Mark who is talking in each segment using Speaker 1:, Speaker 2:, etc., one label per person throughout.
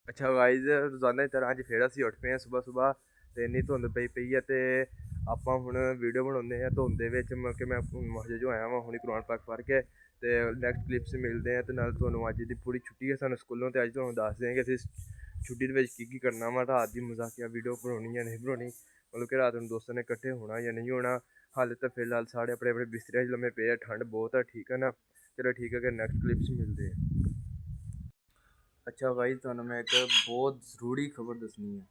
Speaker 1: ਅੱਛਾ ਗਾਈਜ਼, ਰੋਜ਼ਾਨਾ ਦੀ ਤਰ੍ਹਾਂ ਅੱਜ ਫਿਰ ਅਸੀਂ ਉੱਠ ਪਏ ਹਾਂ ਸੁਬਾਹ ਤੇ ਇੰਨੀ ਧੁੰਦ ਪਈ ਹੈ ਤੇ ਆਪਾਂ ਹੁਣ ਵੀਡੀਓ ਬਣਾਉਂਦੇ ਹਾਂ ਧੁੰਦ ਦੇ ਵਿੱਚ। ਮਤਲਬ ਕਿ ਮੈਂ ਮਸਜਿਦ ਜੋ ਆਇਆ ਵਾਂ ਹੁਣੀ ਕੁਰਾਨ ਪਾਕ ਪੜ੍ਹ ਕੇ ਤੇ ਨੈਕਸਟ ਕਲਿੱਪਸ ਮਿਲਦੇ ਆ ਤੇ ਨਾਲ ਤੁਹਾਨੂੰ ਅੱਜ ਦੀ ਪੂਰੀ ਛੁੱਟੀ ਹੈ ਸਾਨੂੰ ਸਕੂਲੋਂ ਤੇ ਅੱਜ ਤੁਹਾਨੂੰ ਦੱਸਦੇ ਹਾਂ ਕਿ ਅਸੀਂ ਛੁੱਟੀ ਦੇ ਵਿੱਚ ਕੀ ਕਰਨਾ ਵਾ। ਰਾਤ ਦੀ ਮਜ਼ਾਕੀਆ ਵੀਡੀਓ ਬਣਾਉਣੀ ਜਾਂ ਨਹੀਂ ਬਣਾਉਣੀ, ਮਤਲਬ ਕਿ ਰਾਤ ਨੂੰ ਦੋਸਤਾਂ ਨੇ ਇਕੱਠੇ ਹੋਣਾ ਜਾਂ ਨਹੀਂ ਹੋਣਾ। ਹਾਲੇ ਤਾਂ ਫਿਲਹਾਲ ਸਾਰੇ ਆਪਣੇ ਆਪਣੇ ਬਿਸਤਰਿਆਂ 'ਚ ਲੰਮੇ ਪਏ ਆ, ਠੰਡ ਬਹੁਤ ਆ, ਠੀਕ ਹੈ ਨਾ। ਚਲੋ ਠੀਕ ਹੈ ਕਿ ਨੈਕਸਟ ਕਲਿੱਪਸ ਮਿਲਦੇ ਆ। ਅੱਛਾ ਭਾਈ, ਤੁਹਾਨੂੰ ਮੈਂ ਇੱਕ ਬਹੁਤ ਜ਼ਰੂਰੀ ਖਬਰ ਦੱਸਣੀ ਹੈ।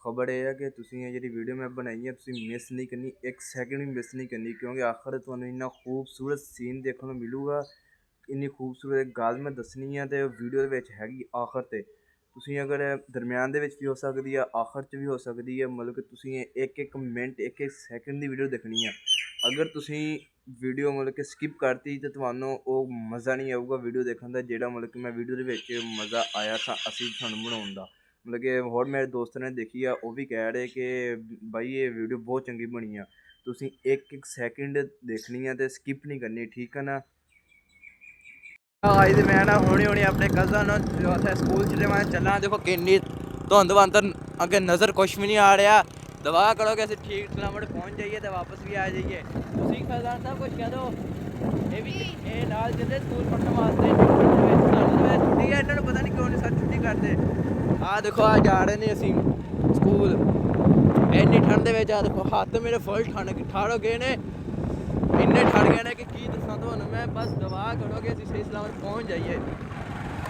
Speaker 1: ਖਬਰ ਇਹ ਹੈ ਕਿ ਤੁਸੀਂ ਇਹ ਜਿਹੜੀ ਵੀਡੀਓ ਮੈਂ ਬਣਾਈ ਹੈ ਤੁਸੀਂ ਮਿਸ ਨਹੀਂ ਕਰਨੀ, ਇੱਕ ਸੈਕਿੰਡ ਵੀ ਮਿਸ ਨਹੀਂ ਕਰਨੀ, ਕਿਉਂਕਿ ਆਖਰ ਤੁਹਾਨੂੰ ਇੰਨਾ ਖੂਬਸੂਰਤ ਸੀਨ ਦੇਖਣ ਨੂੰ ਮਿਲੂਗਾ। ਇੰਨੀ ਖੂਬਸੂਰਤ ਗੱਲ ਮੈਂ ਦੱਸਣੀ ਹੈ ਅਤੇ ਵੀਡੀਓ ਦੇ ਵਿੱਚ ਹੈਗੀ ਆਖਰ 'ਤੇ। ਤੁਸੀਂ ਅਗਰ ਦਰਮਿਆਨ ਦੇ ਵਿੱਚ ਵੀ ਹੋ ਸਕਦੀ ਹੈ, ਆਖਰ 'ਚ ਵੀ ਹੋ ਸਕਦੀ ਹੈ, ਮਤਲਬ ਕਿ ਤੁਸੀਂ ਇੱਕ ਇੱਕ ਮਿੰਟ ਇੱਕ ਇੱਕ ਸੈਕਿੰਡ ਦੀ ਵੀਡੀਓ ਦੇਖਣੀ ਹੈ। ਅਗਰ ਤੁਸੀਂ ਵੀਡੀਓ ਮਤਲਬ ਕਿ ਸਕਿਪ ਕਰਤੀ ਤਾਂ ਤੁਹਾਨੂੰ ਉਹ ਮਜ਼ਾ ਨਹੀਂ ਆਊਗਾ ਵੀਡੀਓ ਦੇਖਣ ਦਾ, ਜਿਹੜਾ ਮਤਲਬ ਕਿ ਮੈਂ ਵੀਡੀਓ ਦੇ ਵਿੱਚ ਮਜ਼ਾ ਆਇਆ ਅਸੀਂ ਤੁਹਾਨੂੰ ਬਣਾਉਣ ਦਾ। ਮਤਲਬ ਕਿ ਹੋਰ ਮੇਰੇ ਦੋਸਤ ਨੇ ਦੇਖੀ ਆ, ਉਹ ਵੀ ਕਹਿ ਰਹੇ ਕਿ ਬਾਈ ਇਹ ਵੀਡੀਓ ਬਹੁਤ ਚੰਗੀ ਬਣੀ ਆ। ਤੁਸੀਂ ਇੱਕ ਇੱਕ ਸੈਕਿੰਡ ਦੇਖਣੀ ਆ ਅਤੇ ਸਕਿਪ ਨਹੀਂ ਕਰਨੀ, ਠੀਕ ਹੈ ਨਾ। ਅੱਜ ਮੈਂ ਨਾ ਹੁਣੀ ਆਪਣੇ ਕਜ਼ਨ ਉੱਥੇ ਸਕੂਲ 'ਚ ਮੈਂ ਚੱਲਾਂ। ਦੇਖੋ ਕਿੰਨੀ ਧੁੰਦ ਵੰਦਰ ਅੱਗੇ ਨਜ਼ਰ ਕੁਛ ਵੀ ਨਹੀਂ ਆ ਰਿਹਾ। ਦੁਆ ਕਰੋ ਕਿ ਅਸੀਂ ਠੀਕ ਸਲਾਮਤ ਪਹੁੰਚ ਜਾਈਏ ਤੇ ਵਾਪਸ ਵੀ ਆ ਜਾਈਏ। ਤੁਸੀਂ ਕਜ਼ਨ ਸਾਹਿਬ ਕੁਛ ਕਹਿ ਦਿਓ। ਇਹ ਨਾਲ ਚੱਲੇ ਸਕੂਲ ਪੜ੍ਹਨ ਵਾਸਤੇ। ਛੁੱਟੀ ਹੈ, ਇਹਨਾਂ ਨੂੰ ਪਤਾ ਨਹੀਂ ਕਿਉਂ ਨਹੀਂ ਸਰ ਛੁੱਟੀ ਕਰਦੇ। ਆਹ ਦੇਖੋ ਆ ਜਾ ਰਹੇ ਨੇ ਅਸੀਂ ਸਕੂਲ ਇੰਨੀ ਠੰਡ ਦੇ ਵਿੱਚ। ਆ ਦੇਖੋ ਹੱਥ ਮੇਰੇ ਫੁੱਲ ਠਾੜ ਹੋ ਗਏ ਨੇ, ਇੰਨੇ ਠੜ ਗਏ ਨੇ ਕਿ ਕੀ ਦੱਸਾਂ ਤੁਹਾਨੂੰ ਮੈਂ। ਬਸ ਦੁਆ ਕਰੋ ਕਿ ਅਸੀਂ ਸਹੀ ਸਲਾਮਤ ਪਹੁੰਚ ਜਾਈਏ।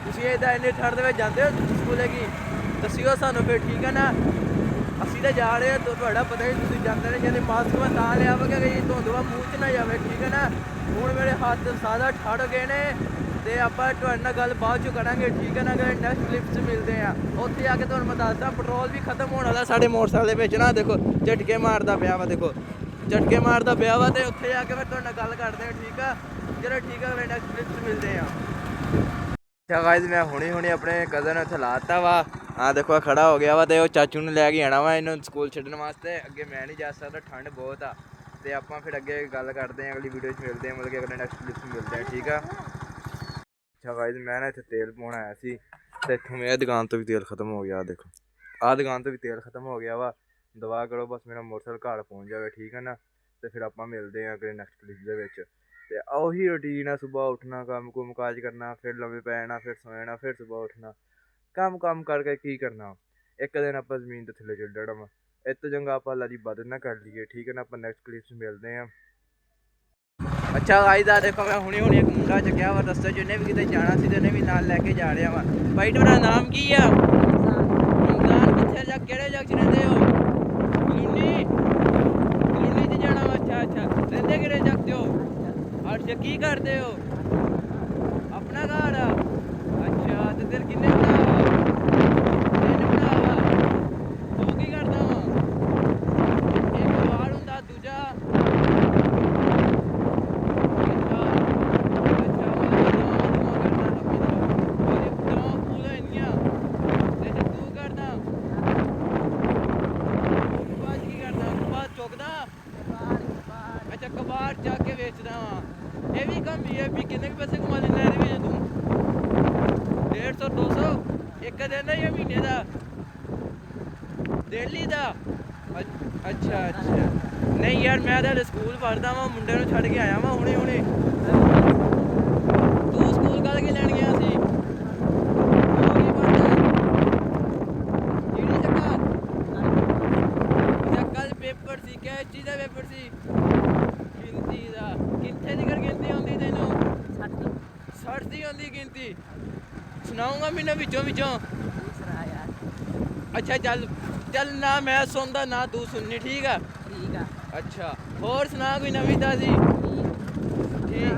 Speaker 1: ਤੁਸੀਂ ਇੱਦਾਂ ਇੰਨੀ ਠੰਡ ਦੇ ਵਿੱਚ ਜਾਂਦੇ ਹੋ ਸਕੂਲੇ ਕੀ ਦੱਸਿਓ ਸਾਨੂੰ ਫਿਰ, ਠੀਕ ਹੈ ਨਾ। ਅਸੀਂ ਤਾਂ ਜਾ ਰਹੇ ਹਾਂ, ਤੁਹਾਡਾ ਪਤਾ ਹੀ ਤੁਸੀਂ ਜਾਂਦੇ ਨੇ ਜਾਂਦੇ ਮਾਸਕ ਮੈਂ ਤਾਂ ਲਿਆ ਵਾ ਕਿ ਧੁੰਦ ਵਾ ਮੂੰਹ 'ਚ ਨਾ ਜਾਵੇ, ਠੀਕ ਹੈ ਨਾ। ਹੁਣ ਮੇਰੇ ਹੱਥ ਸਾਰਾ ਠੜ ਗਏ ਨੇ ਤੇ ਆਪਾਂ ਤੁਹਾਡੇ ਨਾਲ ਗੱਲ ਬਾਅਦ 'ਚੋਂ ਕਰਾਂਗੇ, ਠੀਕ ਹੈ ਨਾ। ਅਗਰ ਨੈਕਸਟ ਕਲਿੱਪ 'ਚ ਮਿਲਦੇ ਆ ਉੱਥੇ ਆ ਕੇ ਤੁਹਾਨੂੰ ਮੈਂ ਦੱਸਦਾ। ਪੈਟਰੋਲ ਵੀ ਖਤਮ ਹੋਣ ਵਾਲਾ ਸਾਡੇ ਮੋਟਰਸਾਈਕਲ ਦੇ ਵਿੱਚ ਨਾ। ਦੇਖੋ ਝਟਕੇ ਮਾਰਦਾ ਪਿਆ ਵਾ, ਦੇਖੋ ਝਟਕੇ ਮਾਰਦਾ ਪਿਆ ਵਾ ਤੇ ਉੱਥੇ ਜਾ ਕੇ ਫਿਰ ਤੁਹਾਡੇ ਨਾਲ ਗੱਲ ਕਰਦੇ ਹਾਂ, ਠੀਕ ਆ। ਚਲੋ ਠੀਕ ਆ, ਨੈਕਸਟ ਕਲਿੱਪ 'ਚ ਮਿਲਦੇ ਆ। ਅੱਛਾ ਗਾਇਜ਼, ਮੈਂ ਹੁਣੀ ਆਪਣੇ ਕਜ਼ਨ ਉੱਥੇ ਲਾਤਾ ਵਾ। ਹਾਂ ਦੇਖੋ ਖੜਾ ਹੋ ਗਿਆ ਵਾ ਤੇ ਉਹ ਚਾਚੂ ਨੂੰ ਲੈ ਕੇ ਆਉਣਾ ਵਾ ਇਹਨੂੰ ਸਕੂਲ ਛੱਡਣ ਵਾਸਤੇ। ਅੱਗੇ ਮੈਂ ਨਹੀਂ ਜਾ ਸਕਦਾ, ਠੰਡ ਬਹੁਤ ਆ। ਤੇ ਆਪਾਂ ਫਿਰ ਅੱਗੇ ਗੱਲ ਕਰਦੇ ਹਾਂ, ਅਗਲੀ ਵੀਡੀਓ 'ਚ ਮਿਲਦੇ ਹਾਂ, ਮਤਲਬ ਕਿ ਅਗਲੇ ਨੈਕਸਟ ਕਲਿੱਪ 'ਚ ਮਿਲਦੇ ਹਾਂ, ਠੀਕ ਆ। ਅੱਛਾ ਗਾਇਜ਼, ਮੈਂ ਨਾ ਇੱਥੇ ਤੇਲ ਪਾਉਣ ਆਇਆ ਸੀ ਤੇ ਇੱਥੋਂ ਮੇਰੀ ਦੁਕਾਨ ਤੋਂ ਵੀ ਤੇਲ ਖਤਮ ਹੋ ਗਿਆ। ਦੇਖੋ ਆਹ ਦੁਕਾਨ ਤੋਂ ਵੀ ਤੇਲ ਖਤਮ ਹੋ ਗਿਆ ਵਾ। ਦੁਆ ਕਰੋ ਬਸ ਮੇਰਾ ਮੋਟਰਸਾਈਕਲ ਘਰ ਪਹੁੰਚ ਜਾਵੇ, ਠੀਕ ਹੈ ਨਾ। ਤੇ ਫਿਰ ਆਪਾਂ ਮਿਲਦੇ ਹਾਂ ਅਗਲੇ ਨੈਕਸਟ ਕਲਿੱਪ ਦੇ ਵਿੱਚ। ਤੇ ਉਹੀ ਰੂਟੀਨ ਆ, ਸੁਬਾਹ ਉੱਠਣਾ, ਕੰਮ ਕੁਮ ਕਾਜ ਕਰਨਾ, ਫਿਰ ਲੰਮੇ ਪੈ ਜਾਣਾ, ਫਿਰ ਸੌ ਜਾਣਾ, ਫਿਰ ਸੁਬਾਹ ਉੱਠਣਾ, ਕੰਮ ਕਰਕੇ ਕੀ ਕਰਨਾ। ਇੱਕ ਦਿਨ ਆਪਾਂ ਜ਼ਮੀਨ ਦੇ ਥੱਲੇ ਚੱਲ ਜਾਣਾ ਵਾ। ਇਸ ਤੋਂ ਚੰਗਾ ਆਪਾਂ ਅੱਲਾ ਦੀ ਇਬਾਦਤ ਨਾ ਕਰ ਲਈਏ, ਠੀਕ ਹੈ ਨਾ। ਆਪਾਂ ਨੈਕਸਟ ਕਲਿੱਪ 'ਚ ਮਿਲਦੇ ਹਾਂ। ਅੱਛਾ ਗਾਇਜ਼, ਆ ਦੇਖੋ ਮੈਂ ਹੁਣੀ ਇੱਕ ਮੁੰਡਾ ਚੱਕਿਆ ਵਾ ਰਸਤੇ 'ਚ, ਉਹਨੇ ਵੀ ਕਿਤੇ ਜਾਣਾ ਸੀ ਤੇ ਉਹਨੇ ਵੀ ਨਾਲ ਲੈ ਕੇ ਜਾ ਰਿਹਾ ਵਾ। ਭਾਈ ਤੁਹਾਡਾ ਨਾਮ ਕੀ ਆ? ਰਮਜ਼ਾਨ। ਕਿੱਥੇ ਜਾ ਕਿਹੜੇ ਜਗ੍ਹਾ 'ਚ ਰਹਿੰਦੇ ਹੋ? ਕਲੋਨੀ 'ਚ ਜਾਣਾ ਵਾ। ਅੱਛਾ ਰਹਿੰਦੇ ਕਿਹੜੇ ਜਗ੍ਹਾ 'ਤੇ ਹੋ? ਅੱਛਾ ਕੀ ਕਰਦੇ ਹੋ? ਆਪਣਾ ਘਰ ਆ? ਅੱਛਾ ਤੇ ਤੇਰੇ ਕਿੰਨੇ ਭਰਾ ਵਾ? ਤਿੰਨ ਭਰਾ ਵਾ। ਤੂੰ ਕੀ ਕਰਦਾ ਵਾ? ਇੱਕ ਬਾਹਰ ਹੁੰਦਾ, ਦੂਜਾ ਅੱਛਾ ਕਬਾੜ ਜਾ ਕੇ ਵੇਚਦਾ ਵਾ। ਇਹ ਵੀ ਕੰਮ ਹੀ ਹੈ ਵੀ ਕਿੰਨੇ ਕੁ ਪੈਸੇ ਕਮਾ ਲੈਂਦਾ ਇਹਦੇ ਵਿੱਚ ਤੂੰ? 150 200 ਇੱਕ ਦਿਨ ਦਾ ਜਾਂ ਮਹੀਨੇ ਦਾ? ਡੇਲੀ ਦਾ? ਅੱਛਾ ਨਹੀਂ ਯਾਰ, ਮੈਂ ਤਾਂ ਸਕੂਲ ਪੜ੍ਹਦਾ ਵਾਂ, ਮੁੰਡੇ ਨੂੰ ਛੱਡ ਕੇ ਆਇਆ ਵਾਂ ਹੁਣੇ। ਤੂੰ ਸਕੂਲ ਕੱਲ ਕੀ ਲੈਣ ਗਿਆ ਸੀ? ਕਿਹੜੀ ਜਗ੍ਹਾ? ਅੱਛਾ ਕੱਲ ਪੇਪਰ ਸੀ, ਕਿਹੜੀ ਚੀਜ਼ ਦਾ ਪੇਪਰ ਸੀ? ਗਿਣਤੀ ਦਾ। ਕਿੱਥੇ ਦੀ ਗਿਣਤੀ ਆਉਂਦੀ ਤੈਨੂੰ? 60 ਦੀ ਆਉਂਦੀ ਗਿਣਤੀ? ਸੁਣਾਊਂਗਾ ਮੈਨੂੰ ਵਿੱਚੋਂ ਅੱਛਾ ਚੱਲ ਨਾ ਮੈਂ ਸੁਣਦਾ ਨਾ ਤੂੰ ਸੁਣਨੀ, ਠੀਕ ਆ। ਅੱਛਾ ਹੋਰ ਸੁਣਾ ਕੋਈ ਨਵੀਂ ਤਾਜ਼ੀ? ਠੀਕ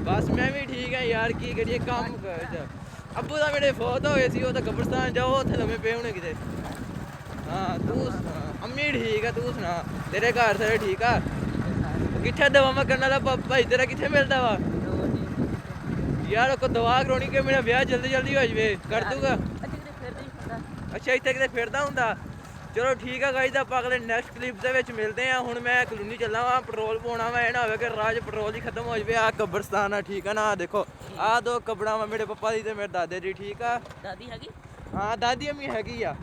Speaker 1: ਬਸ ਮੈਂ ਵੀ ਠੀਕ ਹੈ ਯਾਰ, ਕੀ ਕਰੀਏ ਕੰਮ ਕਰ। ਅੱਬੂ ਦਾ ਮੇਰੇ ਫੌਤ ਹੋ ਗਏ ਸੀ, ਉਹ ਤਾਂ ਕਬਰਸਤਾਨ ਜਾਓ, ਉੱਥੇ ਲੰਮੇ ਪਏ ਹੋਣੇ ਕਿਤੇ। ਹਾਂ ਤੂੰ ਸੁਣਾ? ਅੰਮੀ ਠੀਕ ਆ, ਤੂੰ ਸੁਣਾ? ਤੇਰੇ ਘਰ ਸਾਰੇ ਠੀਕ ਆ? ਕਿੱਥੇ ਦਵਾਵਾਂ ਕਰਨ ਵਾਲਾ ਭਾਈ ਤੇਰਾ ਕਿੱਥੇ ਮਿਲਦਾ ਵਾ? ਯਾਰ ਕੋ ਦਵਾ ਕਰਾਉਣੀ ਕਿ ਮੇਰਾ ਵਿਆਹ ਜਲਦੀ ਹੋ ਜਾਵੇ, ਕਰ ਦੂਗਾ? ਅੱਛਾ ਇੱਥੇ ਕਿਤੇ ਫਿਰਦਾ ਹੁੰਦਾ। ਚਲੋ ਠੀਕ ਆ ਗਾਇਜ਼, ਆਪਾਂ ਅਗਲੇ ਨੈਕਸਟ ਕਲਿੱਪ ਦੇ ਵਿੱਚ ਮਿਲਦੇ ਹਾਂ। ਹੁਣ ਮੈਂ ਕਲੋਨੀ ਚੱਲਾਂ ਵਾ, ਪੈਟਰੋਲ ਪਾਉਣਾ ਵਾ। ਇਹ ਨਾ ਹੋਵੇ ਕਿ ਰਾਹ 'ਚ ਪੈਟਰੋਲ ਹੀ ਖਤਮ ਹੋ ਜਾਵੇ। ਆਹ ਕਬਰਸਤਾਨ ਆ, ਠੀਕ ਆ ਨਾ। ਦੇਖੋ ਆਹ ਦੋ ਕਬਰਾਂ ਵਾ ਮੇਰੇ ਪਪਾ ਦੀ ਤੇ ਮੇਰੇ ਦਾਦੇ ਦੀ, ਠੀਕ ਆ। ਦਾਦੀ ਹੈਗੀ? ਹਾਂ ਦਾਦੀ ਅੰਮੀ ਹੈਗੀ ਆ।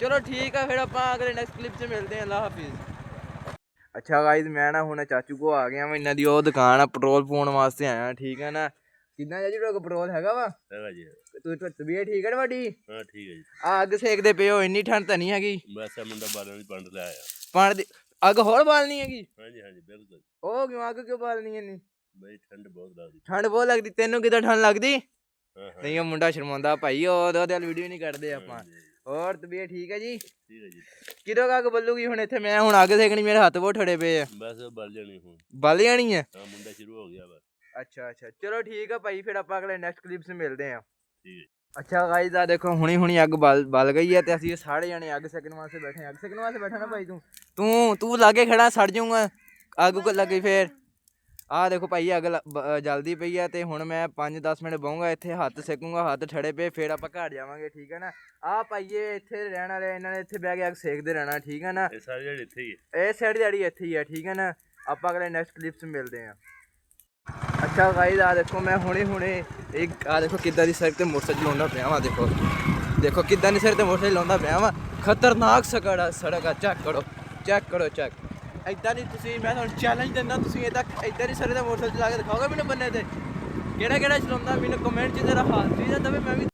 Speaker 1: ਚਲੋ ਠੀਕ ਆ, ਫਿਰ ਆਪਾਂ ਅਗਲੇ ਨੈਕਸਟ ਕਲਿੱਪ 'ਚ ਮਿਲਦੇ ਹਾਂ। ਅੱਲਾ ਹਾਫਿਜ਼। ਅੱਛਾ ਗਾਈਜ਼, ਮੈਂ ਨਾ ਹੁਣ ਚਾਚੂ ਕੋ ਆ ਗਿਆ ਵਾ। ਇਹਨਾਂ ਦੀ ਉਹ ਦੁਕਾਨ ਆ, ਪੈਟਰੋਲ ਪਾਉਣ ਵਾਸਤੇ ਆਇਆ, ਠੀਕ ਹੈ ਨਾ। ਕਿੰਨਾ ਚਾਚੂ ਤੁਹਾਡੇ ਕੋਲ ਪੈਟਰੋਲ ਹੈਗਾ ਵਾ?
Speaker 2: ਹੈਗਾ ਜੀ।
Speaker 1: ਤਬੀਅਤ ਠੀਕ ਹੈ ਤੁਹਾਡੀ?
Speaker 2: ਹਾਂ ਠੀਕ ਹੈ ਜੀ।
Speaker 1: ਆ ਅੱਗ ਸੇਕਦੇ ਪਏ ਹੋ, ਇੰਨੀ ਠੰਡ ਤਾਂ ਨਹੀਂ ਹੈਗੀ?
Speaker 2: ਬਸ ਆ ਮੁੰਡਾ ਬਾਲਾਂ ਦੀ ਪੰਡ ਲੈ ਆਇਆ।
Speaker 1: ਪਾਣ ਦੀ ਅੱਗ ਹੋਰ ਬਾਲਣੀ ਹੈਗੀ?
Speaker 2: ਹਾਂਜੀ ਹਾਂਜੀ ਬਿਲਕੁਲ।
Speaker 1: ਉਹ ਕਿਉਂ ਅੱਗ ਕਿਉਂ ਬਾਲਣੀ ਇੰਨੀ?
Speaker 2: ਬਈ ਠੰਡ ਬਹੁਤ ਲੱਗਦੀ।
Speaker 1: ਠੰਡ ਬਹੁਤ ਲੱਗਦੀ? ਤੈਨੂੰ ਕਿੱਦਾਂ ਠੰਡ ਲੱਗਦੀ?
Speaker 2: ਹਾਂ
Speaker 1: ਨਹੀਂ ਉਹ ਮੁੰਡਾ ਸ਼ਰਮਾਉਂਦਾ ਭਾਈ, ਉਹਦੇ ਨਾਲ ਵੀਡੀਓ ਨਹੀਂ ਕੱਢਦੇ ਆਪਾਂ। ਹੋਰ ਤਬੀਅਤ ਠੀਕ ਹੈ ਜੀ?
Speaker 2: ਠੀਕ ਹੈ ਜੀ।
Speaker 1: ਕਿਦੋਂ ਅੱਗ ਬੱਲੂਗੀ ਹੁਣ ਇੱਥੇ? ਮੈਂ ਹੁਣ ਅੱਗ ਸੇਕਣੀ, ਮੇਰੇ ਹੱਥ ਬਹੁਤ ਠੜੇ ਪਏ ਆ।
Speaker 2: ਬਸ ਬਲ ਜਾਣੀ ਹੁਣ।
Speaker 1: ਬਲ ਜਾਣੀ ਹੈ?
Speaker 2: ਹਾਂ ਮੁੰਡਾ ਸ਼ੁਰੂ ਹੋ ਗਿਆ ਬਸ।
Speaker 1: ਅੱਛਾ ਅੱਛਾ ਚਲੋ ਠੀਕ ਆ ਭਾਈ, ਫਿਰ ਆਪਾਂ ਅਗਲੇ ਨੈਕਸਟ ਕਲਿੱਪ 'ਚ ਮਿਲਦੇ ਹਾਂ।
Speaker 2: ਠੀਕ ਹੈ।
Speaker 1: ਅੱਛਾ ਗਾਈਜ਼ ਆ ਦੇਖੋ, ਹੁਣੀ ਅੱਗ ਬਲ ਗਈ ਹੈ ਤੇ ਅਸੀਂ ਸਾਰੇ ਜਣੇ ਅੱਗ ਸੇਕਣ ਵਾਸਤੇ ਬੈਠੇ। ਅੱਗ ਸੇਕਣ ਵਾਸਤੇ ਬੈਠਾ ਨਾ ਭਾਈ ਤੂੰ ਲਾਗੇ ਖੜਾ, ਸੜ ਜਾਊਗਾ ਅੱਗ ਕੋ ਲੱਗੀ ਫੇਰ। ਆਹ ਦੇਖੋ ਭਾਈ ਅੱਗ ਜਲਦੀ ਪਈ ਆ ਤੇ ਹੁਣ ਮੈਂ 5-10 ਮਿੰਟ ਬਹੂੰਗਾ ਇੱਥੇ, ਹੱਥ ਸੇਕੂੰਗਾ, ਹੱਥ ਠੜੇ ਪਏ, ਫਿਰ ਆਪਾਂ ਘਰ ਜਾਵਾਂਗੇ, ਠੀਕ ਹੈ ਨਾ। ਆਹ ਭਾਈਏ ਇੱਥੇ ਰਹਿਣ ਵਾਲੇ, ਇਹਨਾਂ ਨੇ ਇੱਥੇ ਬਹਿ ਕੇ ਅੱਗ ਸੇਕਦੇ ਰਹਿਣਾ, ਠੀਕ ਹੈ ਨਾ।
Speaker 2: ਇਹ ਸਾਰੇ ਜਿਹੜੇ ਇੱਥੇ ਹੀ ਹੈ।
Speaker 1: ਇਹ ਸਾਈਡ ਜਿਹੜੀ ਇੱਥੇ ਹੀ ਆ, ਠੀਕ ਹੈ ਨਾ। ਆਪਾਂ ਅਗਲੇ ਨੈਕਸਟ ਕਲਿੱਪ 'ਚ ਮਿਲਦੇ ਹਾਂ। ਅੱਛਾ ਗਾਈਜ਼ ਆ ਦੇਖੋ, ਮੈਂ ਹੁਣੇ ਇੱਕ ਆ ਦੇਖੋ ਕਿੱਦਾਂ ਦੀ ਸੜਕ ਤੇ ਮੋਟਰਸਾਈਕਲ ਚਲਾਉਂਦਾ ਪਿਆ ਵਾ। ਦੇਖੋ ਕਿੱਦਾਂ ਦੀ ਸੜਕ ਤੇ ਮੋਟਰਸਾਈਕਲ ਚਲਾਉਂਦਾ ਪਿਆ ਵਾ। ਖਤਰਨਾਕ ਸੜਕ ਆ, ਚੈੱਕ ਕਰੋ ਚੈੱਕ। ਇੱਦਾਂ ਨਹੀਂ ਤੁਸੀਂ, ਮੈਂ ਤੁਹਾਨੂੰ ਚੈਲੰਜ ਦਿੰਦਾ, ਤੁਸੀਂ ਇੱਦਾਂ ਦੀ ਸੜਕ ਤੇ ਮੋਟਰਸਾਈਕਲ ਚਲਾ ਕੇ ਦਿਖਾਓਗੇ ਮੈਨੂੰ ਬੰਨੇ ਤੇ? ਕਿਹੜਾ ਚਲਾਉਂਦਾ ਮੈਨੂੰ ਕਮੈਂਟ 'ਚ ਜਰਾ ਹਾਜ਼ਰੀ ਦਾ ਦਵੇ, ਮੈਂ ਵੀ